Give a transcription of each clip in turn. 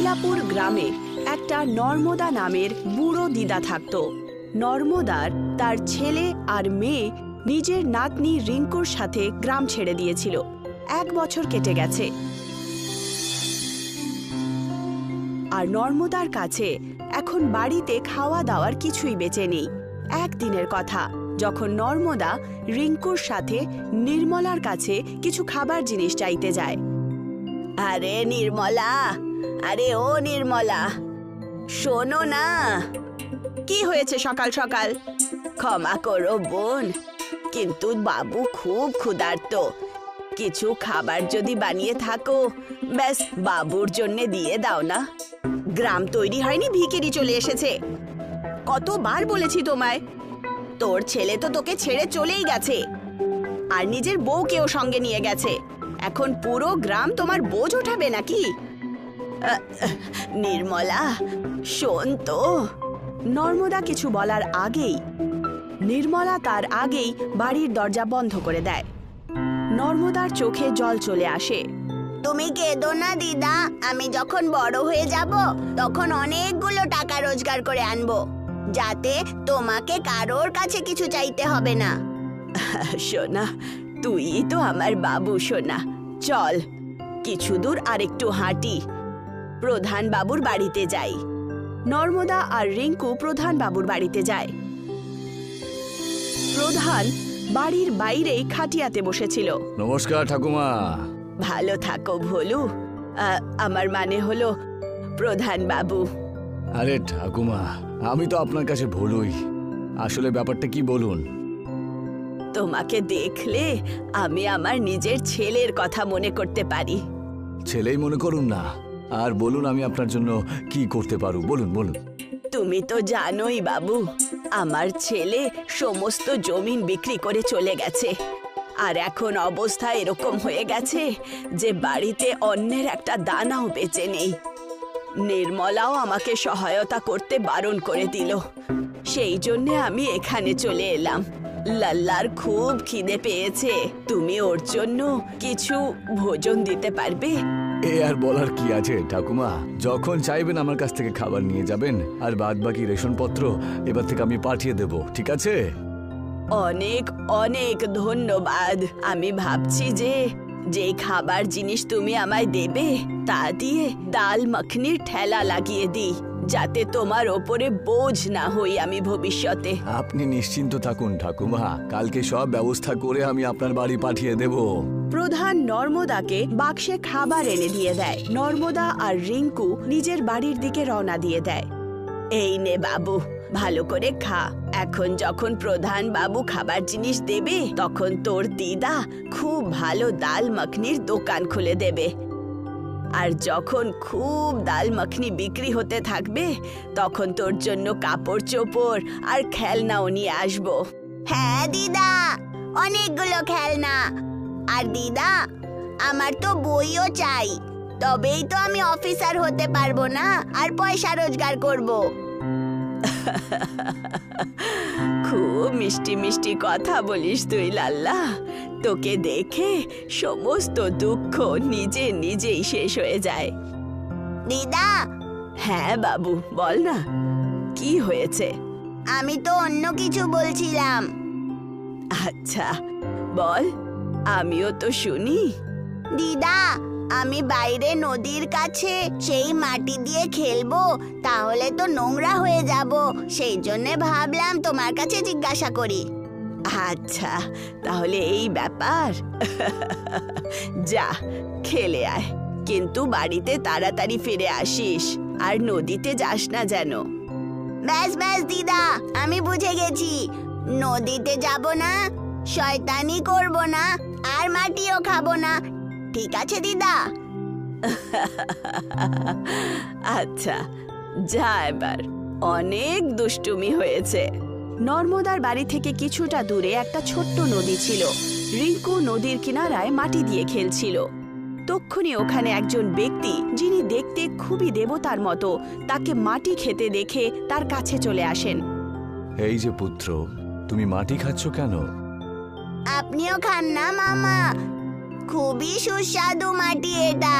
মহিলাপুর গ্রামে একটা নর্মদা নামের বুড়ো দিদা থাকত। নর্মদার তার ছেলে আর মেয়ে নিজের নাতনি রিঙ্কুর সাথে গ্রাম ছেড়ে দিয়েছিল। 1 বছর কেটে গেছে, আর নর্মদার কাছে এখন বাড়িতে খাওয়া দাওয়ার কিছুই বেঁচে নেই। একদিনের কথা, যখন নর্মদা রিঙ্কুর সাথে নির্মলার কাছে কিছু খাবার জিনিস চাইতে যায়। আরে নির্মলা, আরে ও নির্মলা, শোনো না। কি হয়েছে সকাল সকাল? ক্ষমা করো বোন, কিন্তু বাবু খুব ক্ষুধার্ত। কিছু খাবার যদি বানিয়ে থাকো, ব্যাস বাবুর জন্য দিয়ে দাও না। গ্রাম তৈরি হয়নি, ভিখিরি চলে এসেছে। কতবার বলেছি তোমায়, তোর ছেলে তো তোকে ছেড়ে চলেই গেছে, আর নিজের বউকেও সঙ্গে নিয়ে গেছে। এখন পুরো গ্রাম তোমার বোঝ ওঠাবে নাকি? নির্মলা শোন তো। নর্মদা কিছু বলার আগেই নির্মলা তার আগেই বাড়ির দরজা বন্ধ করে দেয়। নর্মদার চোখে জল চলে আসে। তুমি কেঁদো না দিদা, আমি যখন বড় হয়ে যাব তখন অনেকগুলো টাকা রোজগার করে আনবো, যাতে তোমাকে কারোর কাছে কিছু চাইতে হবে না। সোনা, তুই তো আমার বাবু সোনা। চল কিছু দূর আরেকটু হাঁটি, প্রধান বাবুর বাড়িতে যাই। নর্মদা আর রিঙ্কু প্রধান বাবুর বাড়িতে যায়। প্রধান বাড়ির বাইরেই খাটিয়াতে বসেছিল। নমস্কার ঠাকুমা। ভালো থাকো ভোলু। আমার মানে হলো প্রধান বাবু। আরে ঠাকুমা, আমি তো আপনার কাছে ভুলুই। আসলে ব্যাপারটা কি বলুন? তোমাকে দেখলে আমি আমার নিজের ছেলের কথা মনে করতে পারি। ছেলেই মনে করুন না, আর বলুন আমি আপনার জন্য কি করতে পারু, বলুন বলুন। তুমি তো জানোই বাবু, আমার ছেলে সমস্ত জমিন বিক্রি করে চলে গেছে, আর এখন অবস্থা এরকম হয়ে গেছে যে বাড়িতে অন্যের একটা দানাও বেঁচে নেই। নির্মলাও আমাকে সহায়তা করতে বারণ করে দিল, সেই জন্য আমি এখানে চলে এলাম। লাল্লার খুব খিদে পেয়েছে, তুমি ওর জন্য কিছু ভোজন দিতে পারবে? এ আর বলার কি আছে ঠাকুমা, যখন চাইবেন আমার কাছ থেকে খাবার নিয়ে যাবেন, আর বাদ বাকি রেশনপত্র এবার থেকে আমি পাঠিয়ে দেব, ঠিক আছে? অনেক অনেক ধন্যবাদ। আমি ভাবছি যে খাবার জিনিস তুমি আমায় দেবে তা দিয়ে ডাল মাখনির ঠেলা লাগিয়ে দিই, যাতে তোমার ওপরে বোঝ না হই আমি ভবিষ্যতে। আপনি নিশ্চিন্ত থাকুন ঠাকুমা, কালকে সব ব্যবস্থা করে আমি আপনার বাড়ি পাঠিয়ে দেব। প্রধান নর্মদাকে বাক্সে খাবার এনে দিয়ে দেয়। নর্মদা আর রিঙ্কু নিজের বাড়ির দিকে রওনা দিয়ে দেয়। এই নে বাবু, ভালো করে খা। এখন যখন প্রধান বাবু খাবার জিনিস দেবে, তখন তোর দিদা খুব ভালো ডাল মাখনির দোকান খুলে দেবে, আর যখন খুব ডাল মাখনি বিক্রি হতে থাকবে, তখন তোর জন্য কাপড় চোপড় আর খেলনাও নিয়ে আসবো। হ্যাঁ দিদা, অনেকগুলো খেলনা। আর দিদা, আমার তো বইও চাই, তবেই তো আমি অফিসার হতে পারবো না আর পয়সা রোজগার করব। খুব মিষ্টি মিষ্টি কথা বলিস তুই লাল্লা। তোকে দেখে সমস্ত দুঃখ নিজে নিজেই শেষ হয়ে যায়। দিদা। হ্যাঁ বাবু, বল না, কি হয়েছে? আমি তো অন্য কিছু বলছিলাম। আচ্ছা বল, আমিও তো শুনি। দিদা, আমি বাইরে নদীর কাছে সেই মাটি দিয়ে খেলবো, তাহলে তো নোংরা হয়ে যাব, সেই জন্য ভাবলাম তোমার কাছে জিজ্ঞাসা করি। আচ্ছা, তাহলে এই ব্যাপার। যা খেলে আয়, কিন্তু বাড়িতে তাড়াতাড়ি ফিরে আসিস, আর নদীতে যাস না যেন। ব্যাস ব্যাস দিদা, আমি বুঝে গেছি। নদীতে যাব না, শয়তানি করব না, আর মাটিও খাবো না। ঠিক আছে দিদা? আচ্ছা যা, এবার অনেক দুষ্টুমি হয়েছে। নর্মদার বাড়ি থেকে কিছুটা দূরে একটা ছোট্ট নদী ছিল। রিঙ্কু নদীর কিনারায় মাটি দিয়ে খেলছিল। তক্ষুনি ওখানে একজন ব্যক্তি, যিনি দেখতে খুবই দেবতার মতো, তাকে মাটি খেতে দেখে তার কাছে চলে আসেন। এই যে পুত্র, তুমি মাটি খাচ্ছ কেন? আপনিও খান না মামা, খুবই সুস্বাদু মাটি এটা।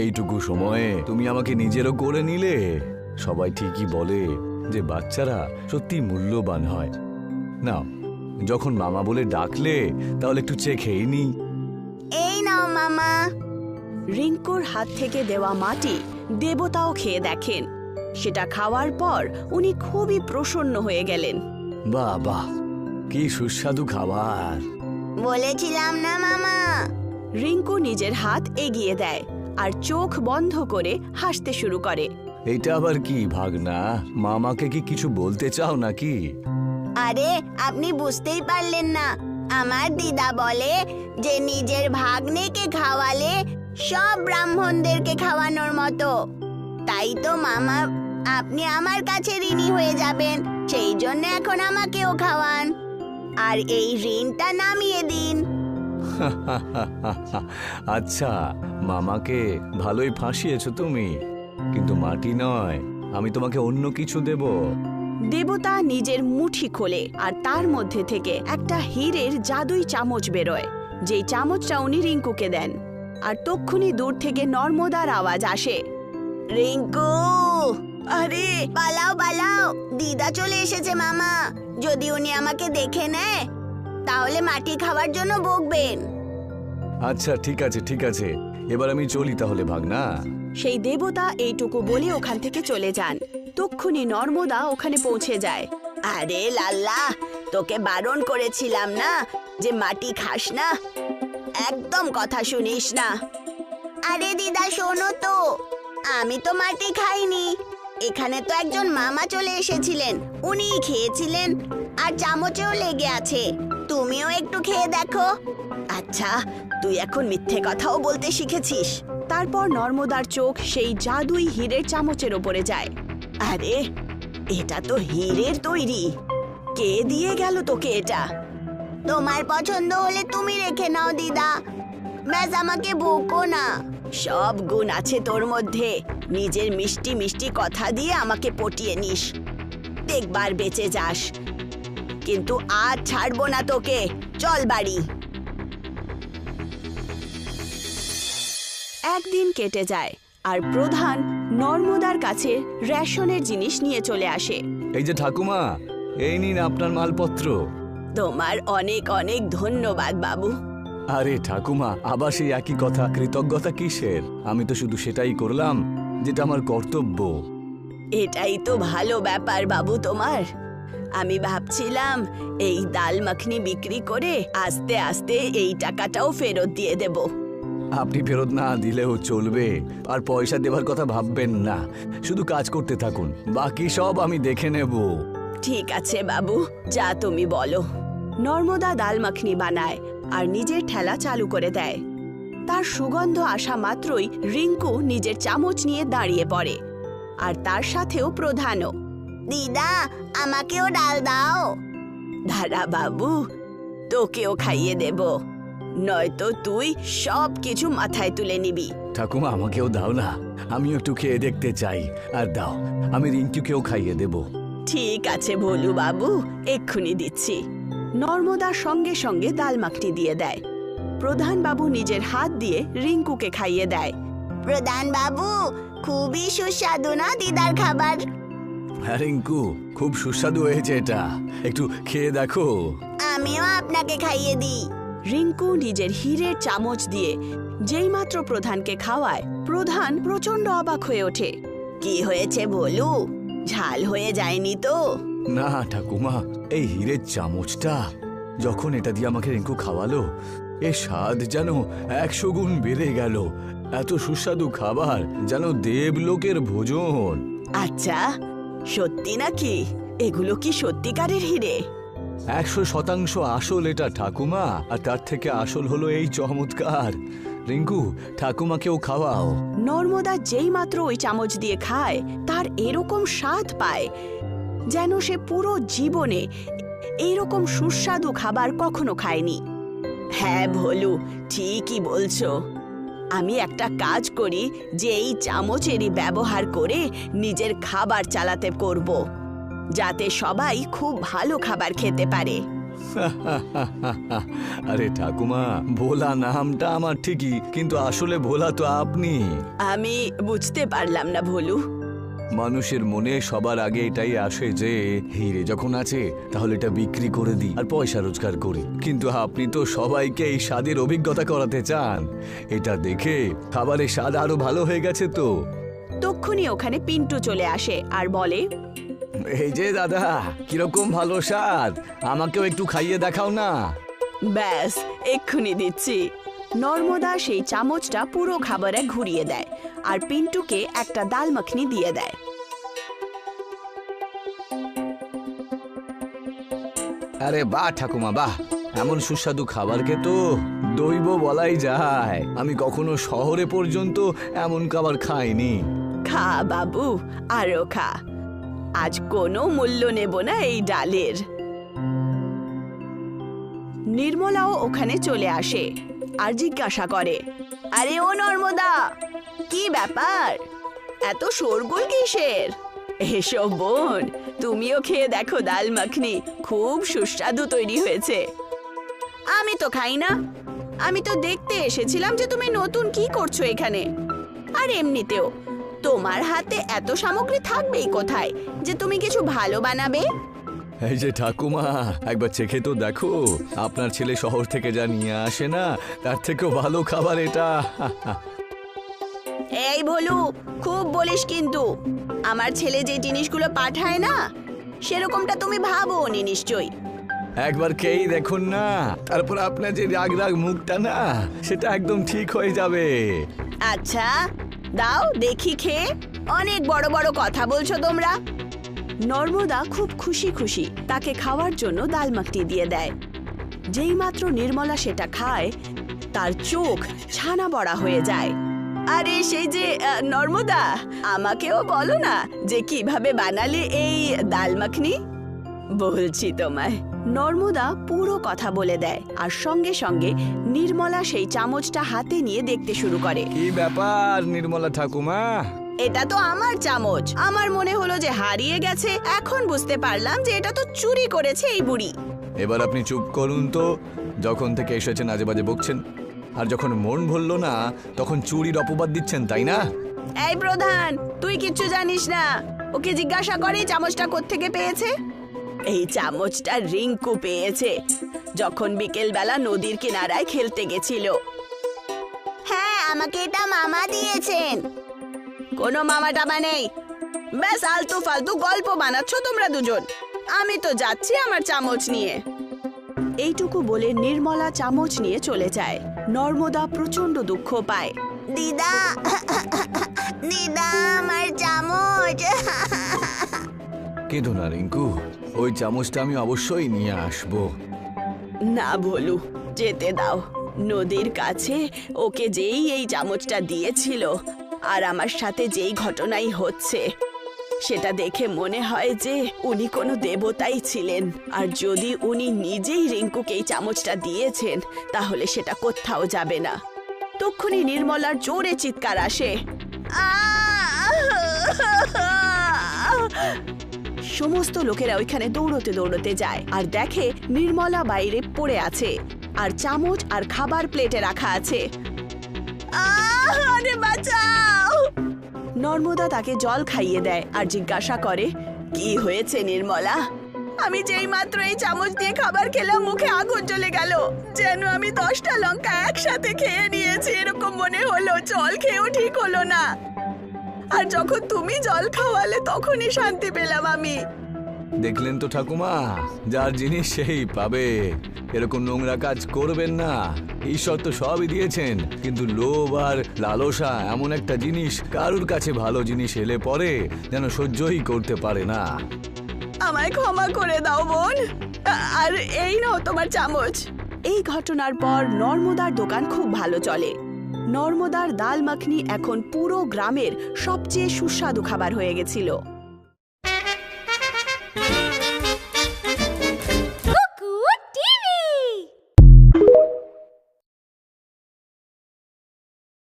এইটুকু সময়ে তুমি আমাকে নিজেরও করে নিলে। সবাই ঠিকই বলে যে বাচ্চারা সত্যি মূল্যবান হয়। নাও, যখন মামা বলে ডাকলে তাহলে একটু চেখেই নি। এই নাও মামা। রিঙ্কুর হাত থেকে দেওয়া মাটি দেবতাও খেয়ে দেখেন। সেটা খাওয়ার পর উনি খুবই প্রসন্ন হয়ে গেলেন। বাহ বাহ, কি সুস্বাদু খাবার। বলেছিলাম না মামা। রিঙ্কু নিজের হাত এগিয়ে দেয় আর চোখ বন্ধ করে হাসতে শুরু করে। এটা আবার কি ভাগনা? মামাকে কি কিছু বলতে চাও নাকি? আরে আপনি বুঝতেই পারলেন না। আমার দিদা বলে যে নিজের ভাগ্নেকে খাওয়ালে সব ব্রাহ্মণদেরকে খাওয়ানোর মতো। তাই তো মামা, আপনি আমার কাছে ঋণী হয়ে যাবেন। সেই জন্য এখন আমাকেও খাওয়ান আর এই ঋণটা নামিয়ে দিন। আচ্ছা, মামাকে ভালোই ফাঁসিয়েছো তুমি, কিন্তু মাটি নয়, আমি তোমাকে অন্য কিছু দেব। দেবতা নিজের মুঠি খোলে আর তার মধ্যে থেকে একটা হীরের জাদুই চামচ বেরোয়। যেই চামচটা উনি রিঙ্কুকে দেন, আর তক্ষুনি দূর থেকে নর্মদার আওয়াজ আসে, রিঙ্কু, আরে পালাও পালাও, দিদা চলে এসেছে মামা। যদি উনি আমাকে দেখে নেয় তাহলে মাটি খাওয়ার জন্য বকবেন। আচ্ছা ঠিক আছে ঠিক আছে, এবার আমি চলি তাহলে ভাগনা। সেই দেবতা এইটুকু বলে ওখান থেকে চলে যান। তক্ষুনি নর্মদা ওখানে পৌঁছে যায়। আরে লাল্লা, তোকে বারণ করেছিলাম না যে মাটি খাস না, একদম কথা শুনিস না। আরে দিদা শোনো তো, আমি তো মাটি খাইনি। এখানে তো একজন মামা চলে এসেছিলেন, উনিই খেয়েছিলেন আর চামচেও লেগে আছে। তুমিও একটু খেয়ে দেখো। আচ্ছা, তুই এখন মিথ্যে কথাও বলতে শিখেছিস। তারপর নর্মদার চোখ সেই জাদুই হীরের চামচের ওপরে যায়। আরে এটা তো হীরের তৈরি। কে দিয়ে গেল তোকে এটা? তোমার পছন্দ হলে তুমি রেখে নাও দিদা, ব্যাস আমাকে বকো না। সব গুণ আছে তোর মধ্যে, নিজের মিষ্টি মিষ্টি কথা দিয়ে আমাকে পটিয়ে নিস। দেখবার বেঁচে যাস, কিন্তু আজ ছাড়বো না তোকে। চল বাড়ি। একদিন কেটে যায় আর প্রধান নর্মদার কাছে রেশনের জিনিস নিয়ে চলে আসে। এই যে ঠাকুমা, এই নিন আপনার মালপত্র। তোমার অনেক অনেক ধন্যবাদ বাবু। আরে ঠাকুমা, আবার সেই একই কথা, কৃতজ্ঞতা কিসের? আমি তো শুধু সেটাই করলাম যেটা আমার কর্তব্য। এটাই তো ভালো ব্যাপার বাবু তোমার। আমি ভাবছিলাম এই ডাল মাখনি বিক্রি করে আস্তে আস্তে এই টাকাটাও ফেরত দিয়ে দেব। আপনি ফেরত না দিলেও চলবে, আর পয়সা দেবার কথা ভাববেন না। শুধু কাজ করতে থাকুন, বাকি সব আমি দেখে নেব। ঠিক আছে বাবু, যা তুমি বলো। নর্মদা ডাল মাখনি বানায় আর নিজের ঠেলা চালু করে দেয়। তার সুগন্ধ আসা মাত্রই রিঙ্কু নিজের চামচ নিয়ে দাঁড়িয়ে পড়ে, আর তার সাথেও প্রধানও। দিদা, আমাকেও ডাল দাও। দাঁড়া বাবু, তোকেও খাইয়ে দেব, নয়তো তুই সব কিছু মাথায় তুলে নিবি। ঠাকুমা, আমাকেও দাও না, আমিও একটু খেয়ে দেখতে চাই। আর দাও, আমি রিঙ্কুকেও খাইয়ে দেব। ঠিক আছে ভোলু বাবু, এক্ষুনি দিচ্ছি। নর্মদা সঙ্গে সঙ্গে ডাল মাখনি দিয়ে দেয়। প্রধান বাবু নিজের হাত দিয়ে রিঙ্কুকে খাইয়ে দেয়। প্রধান বাবু, খুবই সুস্বাদু না দিদার খাবার? হ্যাঁ রিঙ্কু, খুব সুস্বাদু হয়েছে এটা, একটু খেয়ে দেখো। আমিও আপনাকে খাইয়ে দিই। রিঙ্কু নিজের হীরের চামচ দিয়ে যেইমাত্র প্রধানকে খাওয়ায়, প্রধান প্রচন্ড অবাক হয়ে ওঠে। কি হয়েছে ভোলু, ঝাল হয়ে যায়নি তো? না ঠাকুমা, এই হীরের চামচটা যখন এটা দিয়ে আমাকে রিঙ্কু খাওয়ালো, এর স্বাদ যেন 100 গুণ বেড়ে গেল। এত সুস্বাদু খাবার, যেন দেবলোকের ভোজন। আচ্ছা, সত্যি নাকি? এগুলো কি সত্যিকারের হীরে? 100% আসল এটা ঠাকুমা, আর তার থেকে আসল হলো এই চমৎকার। রিঙ্কু, ঠাকুমাকেও খাওয়াও। নর্মদা যেই মাত্র ওই চামচ দিয়ে খায়, তার এরকম স্বাদ পায় যেন সে পুরো জীবনে এইরকম সুস্বাদু খাবার কখনো খায়নি। হ্যাঁ ভোলু, ঠিকই বলছো। আমি একটা কাজ করি যে এই চামচেরই ব্যবহার করে নিজের খাবার চালাতে করব, যাতে সবাই খুব ভালো খাবার খেতে পারে। আরে ঠাকুমা, ভোলা নামটা আমার ঠিকই, কিন্তু আসলে ভোলা তো আপনি। আমি বুঝতে পারলাম না ভোলু। মানুষের মনে সবার আগে এটাই আসে যে হিরে যখন আছে তাহলে এটা বিক্রি করে দিই আর পয়সা রোজগার করি, কিন্তু আপনি তো সবাইকে এই স্বাদের অভিজ্ঞতা করাতে চান। এটা দেখে খাবারের স্বাদ আরো ভালো হয়ে গেছে তো। তক্ষুনি ওখানে পিন্টু চলে আসে আর বলে, এই যে দাদা, কিরকম ভালো স্বাদ, আমাকেও একটু খাইয়ে দেখাও না। ব্যাস এক্ষুনি দিচ্ছি। নর্মদা সেই চামচটা পুরো খাবারে ঘুরিয়ে দেয় আর পিন্টুকে একটা ডাল মাখনি দিয়ে দেয়। আরে বাহ ঠাকুমা বাহ, এমন সুস্বাদু খাবারকে তো দৈব বলাই যায়। আমি কখনো শহরে পর্যন্ত এমন খাবার খাইনি। খা বাবু, আরো খা। আজ কোনো মূল্য নেব না এই ডালের। নির্মলাও ওখানে চলে আসে আর জিজ্ঞাসা করে, আরে ও নর্মদা, কি ব্যাপার, এত শোরগোল কিসের? এসো বোন, তুমিও খেয়ে দেখো ডাল মাখনি, খুব সুস্বাদু তৈরি হয়েছে। আমি তো খাই না, আমি তো দেখতে এসেছিলাম যে তুমি নতুন কি করছো এখানে। আর এমনিতেও তোমার হাতে এত সামগ্রী থাকবেই কোথায় যে তুমি কিছু ভালো বানাবে? এই যে ঠাকুমা, একবার চেখে তো দেখো, আপনার ছেলে শহর থেকে যা নিয়ে আসে না তার থেকেও ভালো খাবার এটা। এই ভোলু, খুব বলিস কিন্তু। আমার ছেলে যে জিনিসগুলো পাঠায় না সেরকমটা তুমি ভাবোনি নিশ্চয়ই। একবার খেয়েই দেখুন না, তারপর আপনার যে রাগ রাগ মুখটা না সেটা একদম ঠিক হয়ে যাবে। আচ্ছা দাও দেখি খেয়ে, অনেক বড় বড় কথা বলছো তোমরা। নর্মদা খুব খুশি খুশি তাকে খাওয়ার জন্য ডাল মাখনি দিয়ে দেয়। যেই মাত্র নির্মলা সেটা খায় তার চোখ ছানা বড়া হয়ে যায়। আরে সেই যে নর্মদা, আমাকেও বলো না যে কিভাবে বানালে এই ডাল মাখনি। বলছি তোমায়। নর্মদা পুরো কথা বলে দেয় আর সঙ্গে সঙ্গে নির্মলা সেই চামচটা হাতে নিয়ে দেখতে শুরু করে। কি ব্যাপার নির্মলা ঠাকুমা? এটা তো আমার চামচ, আমার মনে হলো যে হারিয়ে গেছে, এখন বুঝতে পারলাম যে এটা তো চুরি করেছে এই বুড়ি। এবার আপনি চুপ করুন তো, যখন থেকে এসেছেন আজে বাজে বকছেন, আর যখন মন ভরল না তখন চুরির অপবাদ দিচ্ছেন, তাই না? এই প্রধান, তুই কিচ্ছু জানিস না। ওকে জিজ্ঞাসা করে চামচটা কোত্থেকে পেয়েছে। এই চামচটা রিঙ্কু পেয়েছে যখন বিকেল বেলা নদীর কিনারায় খেলতে গেছিল। হ্যাঁ, আমাকে এটা মামা দিয়েছেন। কোনো মামা টামা নেই, ব্যাস আলতু ফালতু গল্প বানাচ্ছ তোমরা দুজন। আমি তো যাচ্ছি আমার চামচ নিয়ে। এইটুকু বলে নির্মলা চামচ নিয়ে চলে যায়। নর্মদা প্রচন্ড দুঃখ পায়। দিদা, দিদা, আমার চামচ। কেঁদো না রিঙ্কু, ওই চামচটা আমি অবশ্যই নিয়ে আসবো। না ভোলু, যেতে দাও। নদীর কাছে ওকে যেই এই চামচটা দিয়েছিল আর আমার সাথে যেই ঘটনাই হচ্ছে সেটা দেখে মনে হয় যে উনি কোনো দেবতাই ছিলেন। আর যদি উনি নিজেই রিঙ্কুকে এই চামচটা দিয়েছেন তাহলে সেটা কোথাও যাবে না। তক্ষুনি নির্মলার জোরে চিৎকার আসে। সমস্ত লোকেরা ওইখানে দৌড়তে দৌড়তে যায় আর দেখে নির্মলা বাইরে পড়ে আছে আর চামচ আর খাবার প্লেটে রাখা আছে। আরে বাঁচাও! নর্মদা তাকে জল খাইয়ে দেয় আর জিজ্ঞাসা করে, কি হয়েছে নির্মলা? আমি যেই মাত্র এই চামচ দিয়ে খাবার খেলাম মুখে আগুন জ্বলে গেল, যেন আমি 10টা লঙ্কা একসাথে খেয়ে নিয়েছি এরকম মনে হলো। জল খেয়েও ঠিক হলো না, আর যখন তুমি জল খাওয়ালে তখনই শান্তি পেলাম আমি। দেখলেন তো ঠাকুমা, যার জিনিস সেই পাবে। এরকম নোংরা কাজ করবেন না। ঈশ্বর তো সবই দিয়েছেন, কিন্তু লোভ আর লালসা এমন একটা জিনিস, কারুর কাছে ভালো জিনিস এলে পরে যেন সহ্যই করতে পারে না। আমায় ক্ষমা করে দাও বোন, আর এই নাও তোমার চামচ। এই ঘটনার পর নর্মদার দোকান খুব ভালো চলে। নর্মদার ডাল মাখনি এখন পুরো গ্রামের সবচেয়ে সুস্বাদু খাবার হয়ে গেছিল।